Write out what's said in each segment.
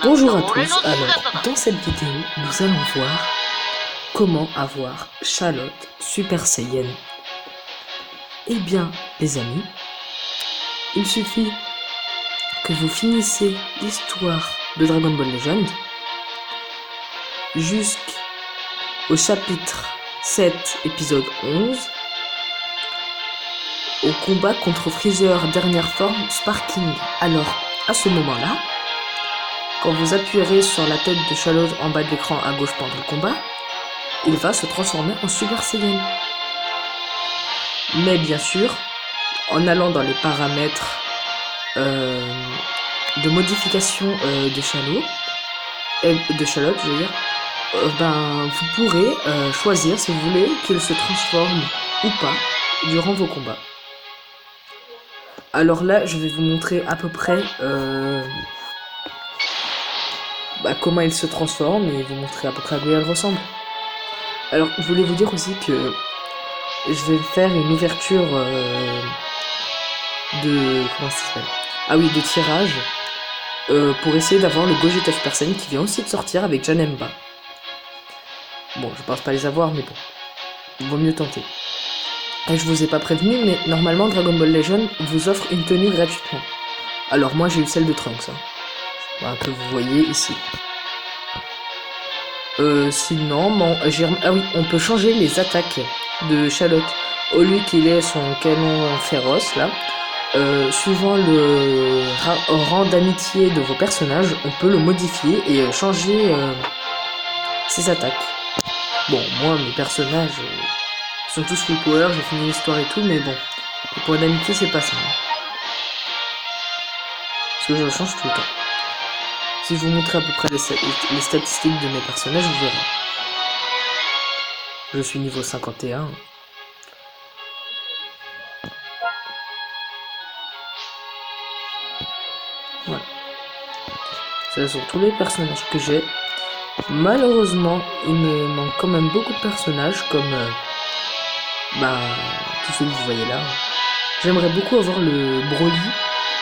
Bonjour à tous, alors dans cette vidéo nous allons voir comment avoir Charlotte Super Saiyan. Eh bien les amis, il suffit que vous finissez l'histoire de Dragon Ball Legend jusqu'au chapitre 7 épisode 11 au combat contre Freezer dernière forme Sparking. Alors à ce moment là, quand vous appuierez sur la tête de Charlotte en bas de l'écran à gauche pendant le combat, il va se transformer en Super Saiyan. Mais bien sûr, en allant dans les paramètres de modification de Charlotte, je veux dire, vous pourrez choisir si vous voulez qu'il se transforme ou pas durant vos combats. Alors là, je vais vous montrer à peu près comment il se transforme et vous montrer à peu près à quoi il ressemble. Alors, je voulais vous dire aussi que je vais faire une ouverture de... comment ça s'appelle ? Ah oui, de tirage pour essayer d'avoir le Gogeta Super Saiyan qui vient aussi de sortir avec Janemba. Bon, je pense pas les avoir, mais bon, il vaut mieux tenter. Et je vous ai pas prévenu, mais normalement Dragon Ball Legend vous offre une tenue gratuitement. Alors moi j'ai eu celle de Trunks, que vous voyez ici. Sinon, ah oui, on peut changer les attaques de Charlotte. Au lieu qu'il ait son canon féroce là, suivant le rang d'amitié de vos personnages, on peut le modifier et changer ses attaques. Bon, moi mes personnages sont tous full power, j'ai fini l'histoire et tout, mais bon, les points d'amitié c'est pas ça. Parce que je le change tout le temps. Si je vous montre à peu près les statistiques de mes personnages, vous verrez. Je suis niveau 51. Voilà. Ce sont tous les personnages que j'ai. Malheureusement, il me manque quand même beaucoup de personnages, comme tous ceux que vous voyez là. J'aimerais beaucoup avoir le Broly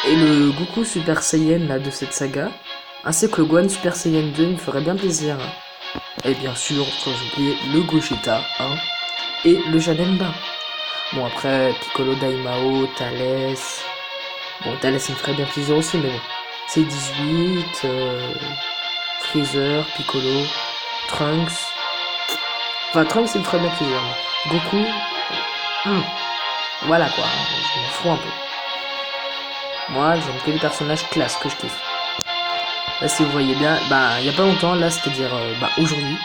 et le Goku Super Saiyan là, de cette saga. Ainsi que le Gohan Super Saiyan 2 me ferait bien plaisir. Et bien sûr, quand j'oubliais le Gogeta et le Janemba. Bon, après, Piccolo, Daimao, Thales. Bon, Thales il me ferait bien plaisir aussi, mais bon. C'est 18, Freezer, Piccolo, Trunks. Enfin, Trunks il me ferait bien plaisir. Goku, voilà quoi, je m'en fous un peu. Moi, j'aime que les personnages classe que je kiffe. Là, si vous voyez bien, il y a pas longtemps, là, c'est-à-dire aujourd'hui,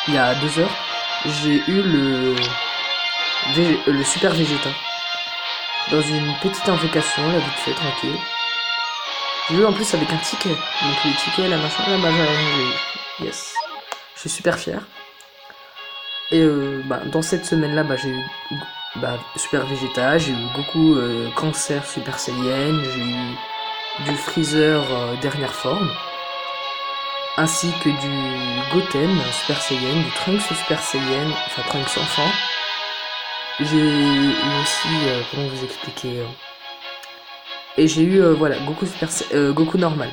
il y a 2 heures, j'ai eu le Super Vegeta dans une petite invocation, là, vite fait, tranquille. J'ai eu en plus avec un ticket, donc les tickets, la machin, là, j'ai eu. Yes. Je suis super fier. Et dans cette semaine-là, j'ai eu Super Vegeta, j'ai eu Goku Cancer Super Saiyan, j'ai eu du Freezer dernière forme. Ainsi que du Goten Super Saiyan, du Trunks Super Saiyan, enfin Trunks enfant. J'ai eu aussi, comment vous expliquer, et j'ai eu, Goku Goku normal.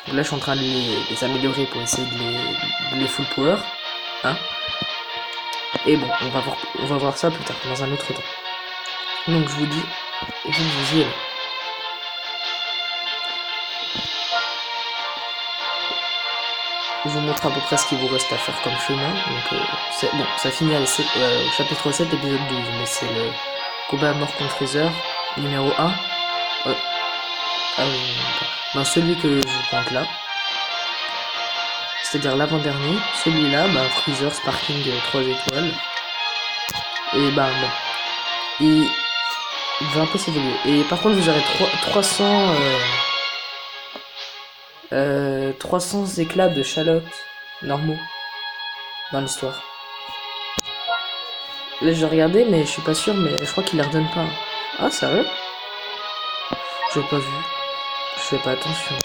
Donc là je suis en train de les améliorer pour essayer de les full power. Et bon, on va voir ça plus tard, dans un autre temps. Donc je vous dis, vous y allez. Je vous montre à peu près ce qu'il vous reste à faire comme chemin. Donc, ça finit au chapitre 7, épisode 12. Mais c'est le combat à mort contre Freezer, numéro 1. Celui que je vous pointe là. C'est-à-dire l'avant-dernier. Celui-là, Freezer Sparking 3 étoiles. Et il va un peu s'évoluer. Et par contre, vous aurez 300 éclats de Charlotte normaux dans l'histoire. Là j'ai regardé mais je suis pas sûr, mais je crois qu'il les redonne pas. Ah sérieux? J'ai pas vu. Je fais pas attention.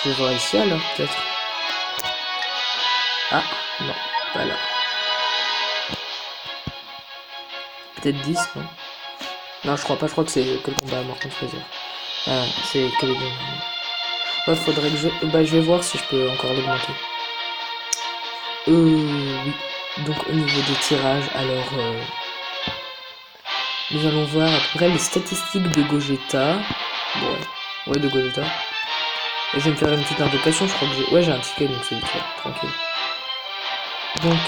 Je vais voir ici alors peut-être. Ah non, pas là. Peut-être 10, non? Non je crois pas, je crois que c'est que le combat à mort contre Freezer. Ah c'est que les deux. Ouais, faudrait que je vais voir si je peux encore l'augmenter. Oui. Donc au niveau des tirages, alors nous allons voir à peu près les statistiques de Gogeta. Ouais, de Gogeta. Et je vais me faire une petite invocation, je crois que j'ai... Ouais, j'ai un ticket, donc c'est vite fait, tranquille. Donc,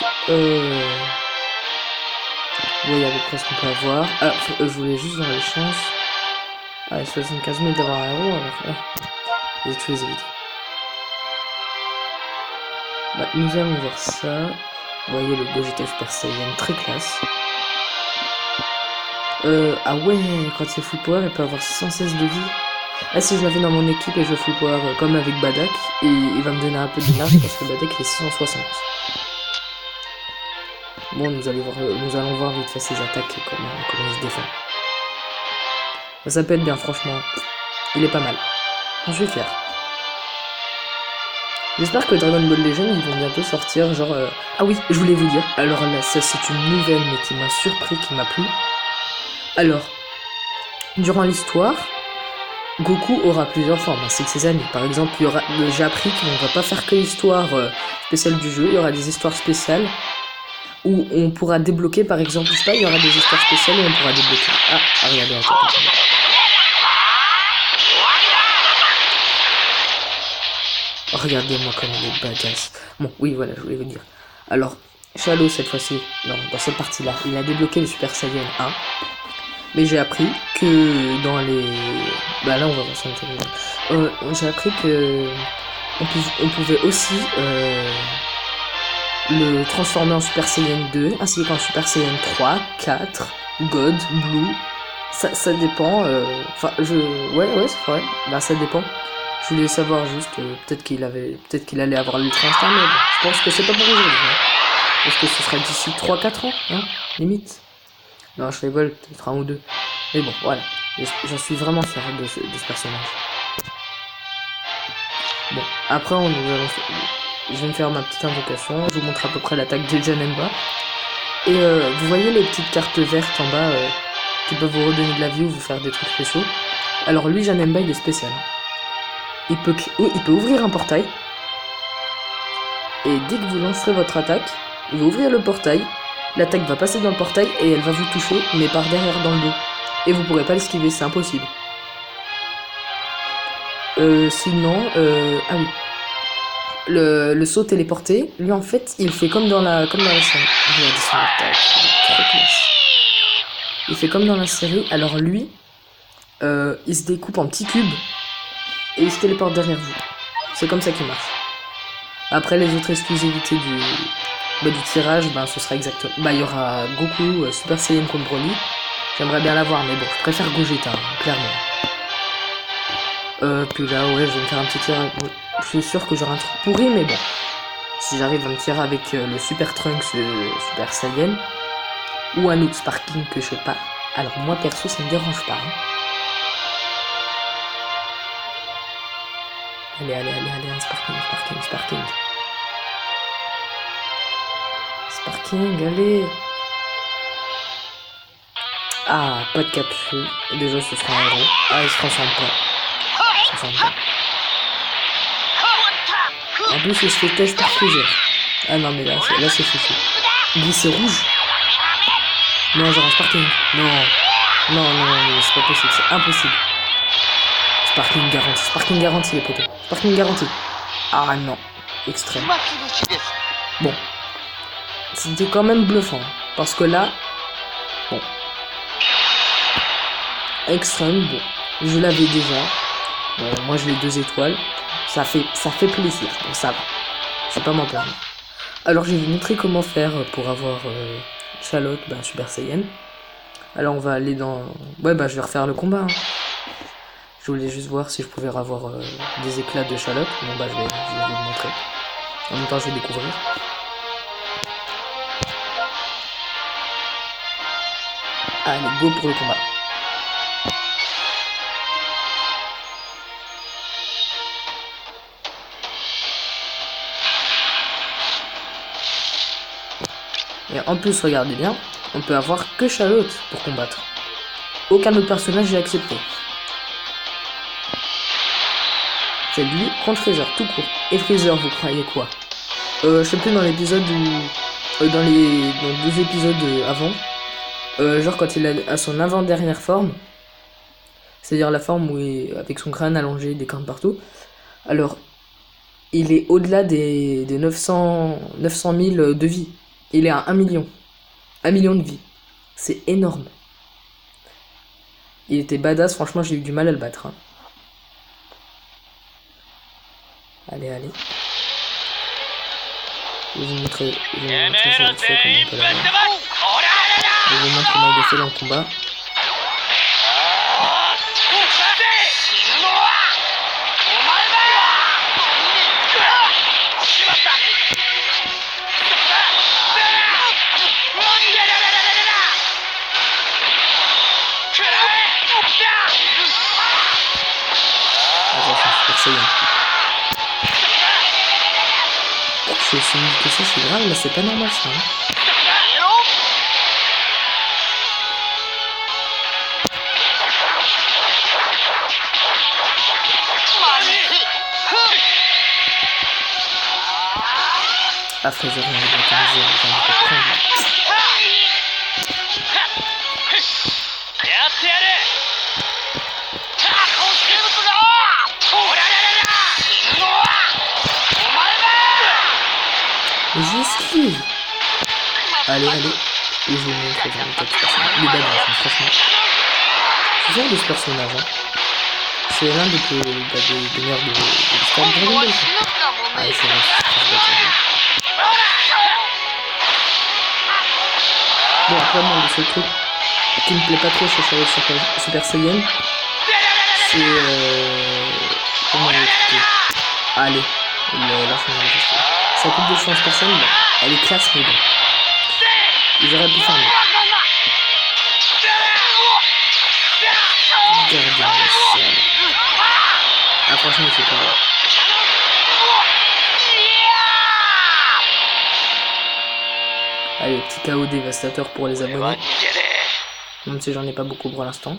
vous voyez à peu près ce qu'on peut avoir. Ah, je voulais juste voir les chances. Ah, 75 000 d'avoir un héros, alors... J'ai tous les éviter. Bah, nous allons voir ça. Vous voyez le Gogeta Super Saiyan, très classe. Ah ouais, quand il est full power, il peut avoir 116 de vie. Ah, si je l'avais dans mon équipe et je full power comme avec Badak, et il va me donner un peu d'énergie parce que Badak il est 660. Bon, nous allons voir vite fait ses attaques et comment il se défend. Ça peut être bien, franchement. Il est pas mal. Je suis fier. J'espère que Dragon Ball Legend ils vont bientôt sortir, genre... Ah oui, je voulais vous dire. Alors là, ça c'est une nouvelle mais qui m'a surpris, qui m'a plu. Alors, durant l'histoire, Goku aura plusieurs formes, ainsi que ses amis. Par exemple, j'ai appris qu'on va pas faire que l'histoire spéciale du jeu, il y aura des histoires spéciales où on pourra débloquer, par exemple, je sais pas, il y aura des histoires spéciales où on pourra débloquer. Ah, regardez, attends. Regardez-moi comme il est badass. Bon, oui, voilà, je voulais vous dire. Alors, Shadow, cette fois-ci, dans cette partie-là, il a débloqué le Super Saiyan 1. Mais j'ai appris que dans les... Bah là, on va voir ça en télévision. J'ai appris que on pouvait aussi le transformer en Super Saiyan 2, ainsi qu'en Super Saiyan 3, 4, God, Blue. Ça dépend. Enfin, ouais, c'est vrai. Bah, ça dépend. Je voulais savoir juste, peut-être qu'il allait avoir l'Ultra Instinct, mais bon, je pense que c'est pas pour aujourd'hui. Hein. Parce que ce sera d'ici 3-4 ans, hein, limite. Non, je rigole, peut-être un ou deux. Mais bon, voilà. J'en suis vraiment fier de ce personnage. Bon, après, je vais me faire ma petite invocation. Je vous montre à peu près l'attaque de Janemba. Et vous voyez les petites cartes vertes en bas qui peuvent vous redonner de la vie ou vous faire des trucs spéciaux. Alors lui, Janemba, il est spécial. Il peut ouvrir un portail. Et dès que vous lancerez votre attaque, il va ouvrir le portail. L'attaque va passer dans le portail et elle va vous toucher, mais par derrière dans le dos. Et vous pourrez pas l'esquiver, c'est impossible. Sinon, ah oui. Le saut téléporté, lui en fait, il fait comme dans la série. Regardez son attaque, il est trop classe. Il fait comme dans la série, alors lui, il se découpe en petits cubes et il se téléporte derrière vous. C'est comme ça qu'il marche. Après les autres exclusivités du tirage, ce sera exactement... il y aura Goku, Super Saiyan contre Broly. J'aimerais bien l'avoir, mais bon, je préfère Gogeta, clairement. Puis là, ouais, je vais me faire un petit tirage. Je suis sûr que j'aurai un truc pourri, mais bon. Si j'arrive à me tirer avec le Super Trunks, Super Saiyan, ou un autre Sparking que je sais pas. Alors moi, perso, ça me dérange pas. Hein. Allez, un Sparking. Sparking, allez. Ah, pas de capsule. Déjà, ce sera un héros. Ah, il se transforme pas. En plus, il se fait test par Freezer. Ah non, mais là c'est fichu. Glisser rouge. Non, genre un Sparking. Non, mais c'est pas possible, c'est impossible. Sparking garanti, les potos. Sparking garanti. Ah non, extrême. Bon. C'était quand même bluffant. Parce que là, bon. Extrême, bon. Je l'avais déjà. Moi, je l'ai 2 étoiles. Ça fait plaisir. Bon, ça va. Je vais pas m'en plaindre. Alors, je vais vous montrer comment faire pour avoir Charlotte, Super Saiyan. Alors, on va aller dans... Ouais, je vais refaire le combat. Hein. Je voulais juste voir si je pouvais avoir des éclats de Charlotte. Bon, je vais vous le montrer. En même temps, je vais découvrir. Allez, go pour le combat. Et en plus, regardez bien, on peut avoir que Charlotte pour combattre. Aucun autre personnage n'est accepté. C'est lui contre Freezer, tout court. Et Freezer, vous croyez quoi? Je sais plus dans l'épisode où... dans les 2 épisodes avant. Genre quand il a son avant-dernière forme. C'est-à-dire la forme où il est avec son crâne allongé, des cornes partout. Alors, il est au-delà des 900 000 de vie. Il est à 1 million. 1 million de vie. C'est énorme. Il était badass, franchement j'ai eu du mal à le battre. Hein. Allez, allez. Je vais vous montrer ça vite fait comment on peut l'avoir. Je vous montre comment il est fait dans le combat. Attention, Super Saiyan. Je suis que ça c'est grave, mais c'est pas normal ça. Hein. Ah, Freezer, il va t'amuser, il va te prendre. Mais j'esquive. Allez, allez. Et je vais vous montrer dans le texte. Il est badass, franchement. C'est genre de ce personnage. Hein. C'est l'un des meilleurs de l'histoire de Dragon Ball. Allez, c'est vrai. Bon, après, moi, le seul truc qui me plaît pas trop chez Super Saiyan, c'est... comment l'expliquer? Allez, là, je vais l'expliquer. Sa coupe de chance personne, bon, elle est classe, mais bon. Ils auraient pu faire mieux. Gardien le ciel. Ah, franchement, c'est pas vrai. Allez, petit KO dévastateur pour les abonnés. Même si j'en ai pas beaucoup pour l'instant.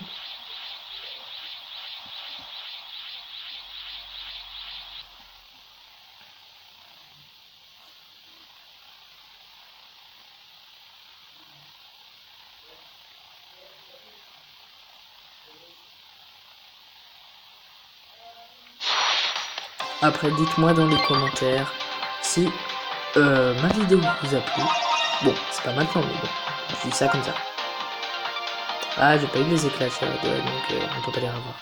Après, dites-moi dans les commentaires si ma vidéo vous a plu. Bon, c'est pas maintenant, mais bon, je dis ça comme ça. Ah, j'ai pas eu les éclats, donc on peut pas les revoir.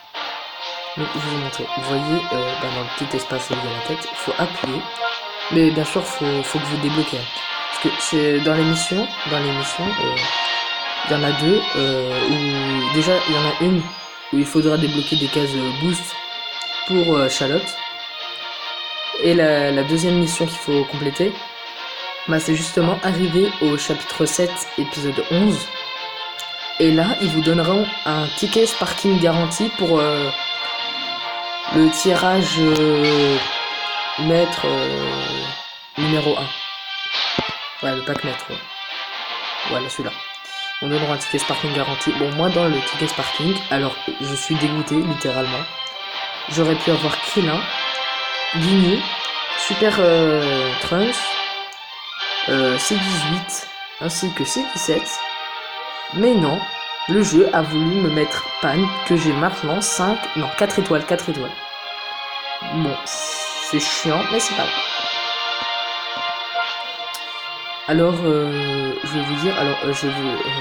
Donc, je vais vous montrer. Vous voyez, dans le petit espace où il y a la tête, il faut appuyer. Mais bien sûr, faut que vous débloquez. Parce que c'est dans l'émission, il y en a 2 où déjà il y en a une où il faudra débloquer des cases boost pour Charlotte. Et la deuxième mission qu'il faut compléter, bah, c'est justement arriver au chapitre 7, épisode 11. Et là, ils vous donneront un ticket Sparking garanti pour le tirage maître numéro 1. Ouais, le pack maître. Ouais. Voilà, celui-là. On donnera un ticket Sparking garanti. Bon, moi, dans le ticket Sparking, alors, je suis dégoûté, littéralement. J'aurais pu avoir Krillin, Ginyu, Super Trunks, C18 ainsi que C17, mais non, le jeu a voulu me mettre Pan que j'ai maintenant 4 étoiles. Bon, c'est chiant, mais c'est pas grave. Alors, je vais vous dire, je vais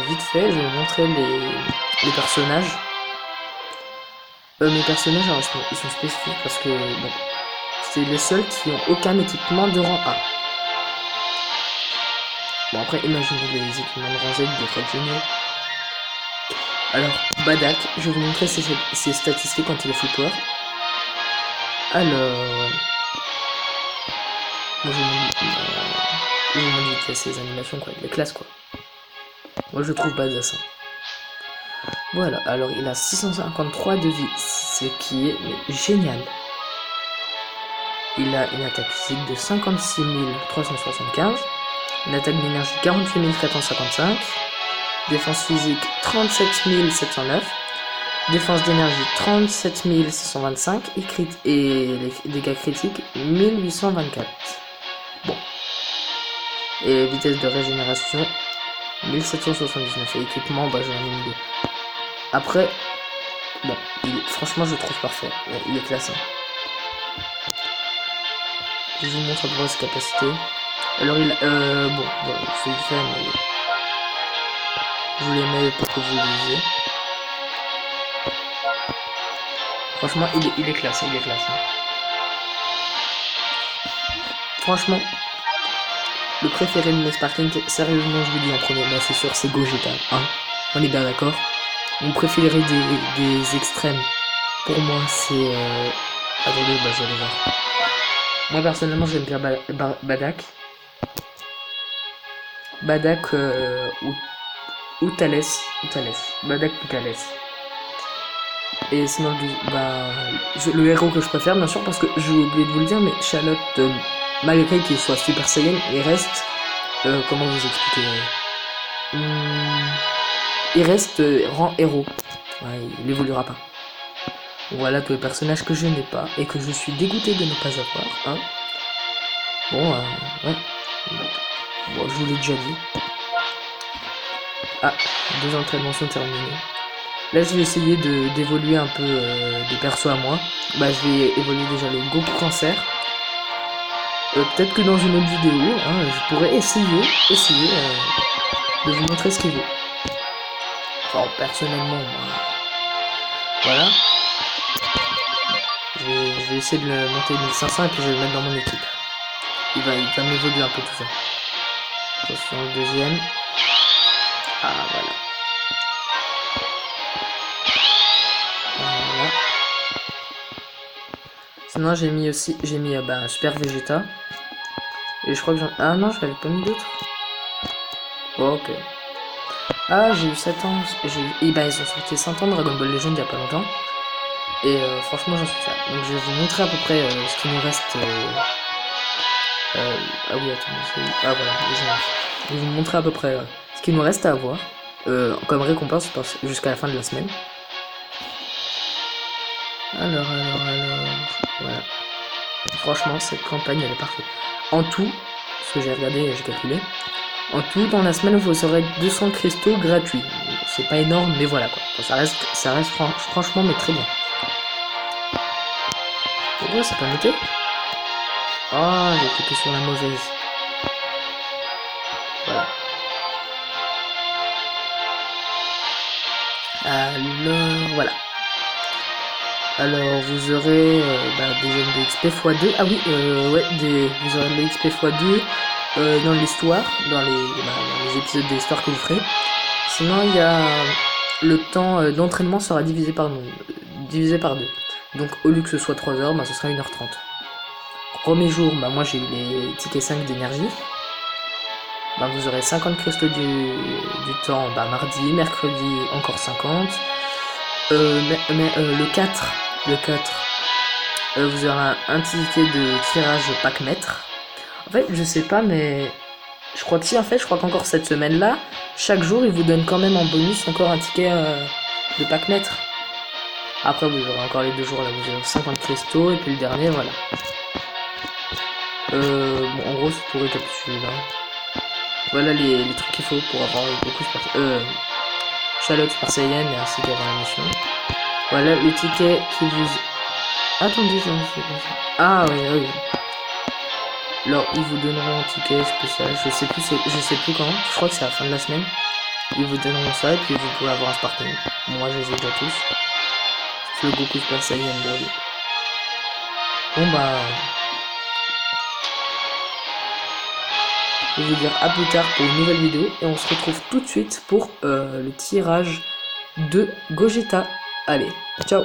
vite fait, je vais vous montrer les personnages. Mes personnages, alors, ils sont spécifiques parce que, bon, c'est les seuls qui n'ont aucun équipement de rang A. Bon, après, imaginez les équipements de rang Z des fois géniaux. Alors, Badak, je vais vous montrer ses statistiques quand il est full power. Alors... Moi, je vous montre vite ses animations, quoi, les classes, quoi. Moi, je trouve badass. Hein. Voilà, alors il a 653 de vie, ce qui est génial. Il a une attaque physique de 56 375, une attaque d'énergie 48 455, défense physique 37 709, Défense d'énergie 37 625 et les dégâts critiques 1824. Bon. Et vitesse de régénération 1779. Et équipement, bah j'en ai mis 2. Après, bon, franchement je le trouve parfait. Il est classe. Je vous montre un peu ses capacités. Alors il bon, voilà, je vais le faire, mais je vous les mets pour que vous les lisiez. Franchement, il est classe, il est classe. Franchement, le préféré de mes Sparking, sérieusement, je vous dis en premier, bah c'est sûr, c'est Gogeta, hein. On est bien d'accord. Mon préféré des extrêmes, pour moi, c'est... Attendez, bah je vais aller voir. Moi, personnellement, j'aime bien Badak. Badak ou Thalès. Badak ou Thalès. Et sinon, le héros que je préfère, bien sûr, parce que j'ai oublié de vous le dire, mais Charlotte, malgré qu'il soit Super Saiyan, il reste... comment vous expliquer il reste rang héros. Ouais, il évoluera pas. Voilà tous les personnages que je n'ai pas et que je suis dégoûté de ne pas avoir. Hein. Bon, ouais. Bon, je vous l'ai déjà dit. Ah, 2 entraînements sont terminés. Là, je vais essayer d'évoluer un peu des persos à moi. Bah, je vais évoluer déjà le Goku Cancer. Peut-être que dans une autre vidéo, hein, je pourrais essayer de vous montrer ce qu'il vaut. Enfin, personnellement, moi, voilà. Je vais essayer de le monter 1500 et puis je vais le mettre dans mon équipe. Il va m'évoluer un peu tout ça. Attention, le deuxième. Ah, voilà. Voilà. Sinon, j'ai mis Super Vegeta. Et je crois que ah non, je l'avais pas mis d'autres. Oh, ok. Ah, j'ai eu 7 ans. Et bah, ils ont sorti 100 ans de Dragon Ball Legend il y a pas longtemps. Et franchement, j'en suis fier. Donc, je vais vous montrer à peu près ce qui nous reste. Ah oui, attendez. Ah voilà, je vais vous montrer à peu près ce qu'il nous reste à avoir. Comme récompense jusqu'à la fin de la semaine. Alors. Voilà. Franchement, cette campagne, elle est parfaite. En tout, ce que j'ai regardé, j'ai calculé. En tout, dans la semaine, vous aurez 200 cristaux gratuits. C'est pas énorme, mais voilà quoi. Ça reste franchement, mais très bien. Pourquoi c'est pas noté? Ah, j'ai cliqué sur la mauvaise. Voilà. Alors, voilà. Alors, vous aurez des zones de XP x2. Ah oui, ouais, vous aurez le XP x2 dans l'histoire, dans les épisodes de l'histoire que vous ferez. Sinon, il y a le temps d'entraînement sera divisé par 2. Donc, au lieu que ce soit 3 heures, ce sera 1h30. Premier jour, moi j'ai eu les tickets 5 d'énergie. Vous aurez 50 cristaux du temps mardi, mercredi encore 50. Le 4, vous aurez un ticket de tirage pack maître. En fait, je sais pas, mais je crois que si, en fait, je crois qu'encore cette semaine-là, chaque jour, il vous donne quand même en bonus encore un ticket de pack maître. Après, vous aurez encore les 2 jours, là, vous aurez 50 cristaux, et puis le dernier, voilà. En gros, c'est pour récapituler, là. Voilà les trucs qu'il faut pour avoir beaucoup de Charlotte Super Saiyan et ainsi qu'avoir la mission. Voilà le ticket qui vous... Attendez, je ne sais pas ça. Ah oui. Alors, ils vous donneront un ticket spécial, je sais plus quand, je crois que c'est à la fin de la semaine. Ils vous donneront ça et puis vous pourrez avoir un Sparking. Moi, je les ai déjà tous. C'est le Goku Super Saiyan Broly. Bon je vais vous dire à plus tard pour une nouvelle vidéo et on se retrouve tout de suite pour le tirage de Gogeta. Allez, ciao!